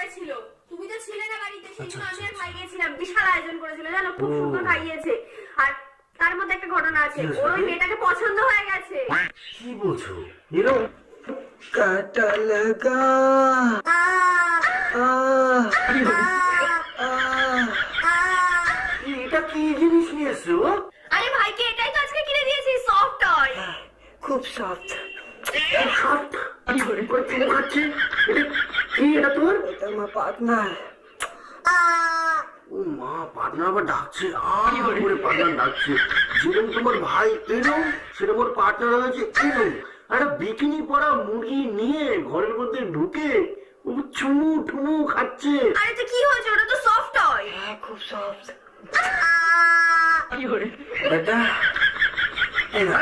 করেছিল, তুমি তো ছিলে না বাড়িতে, সেই জন্য আমি আর ভাই গেছিলাম। বিশাল আয়োজন করেছিল জানো, খুব সুন্দর খাইয়েছে। আর তার মধ্যে একটা ঘটনা আছে, ওর ওই মেয়েটাকে পছন্দ হয়ে গেছে। কি বলছো? এরকম কাটা লাগা এটা কি জিনিস নিয়ে এসছো? আরে ভাইকে এটাই তো আজকে কিনে দিয়েছি, সফট টয়। খুব সফট। সফট কি করে চুমু খাচ্ছে? কি এটা তোর? এটা আমার পার্টনার। ও মা, পার্টনার আবার ডাকছে। করে পার্টনার ডাকছে। যেরকম তোমার ভাই এরকম, সেরকম ওর পার্টনার হয়েছে এরকম। একটা বিকিনি পরা মুরগি নিয়ে ঘরের মধ্যে ঢুকে ও চুমু টুমু খাচ্ছে। আরে তো কি হয়েছে, ওটা তো সফট টয়। হ্যাঁ খুব সফট। বেটা এই না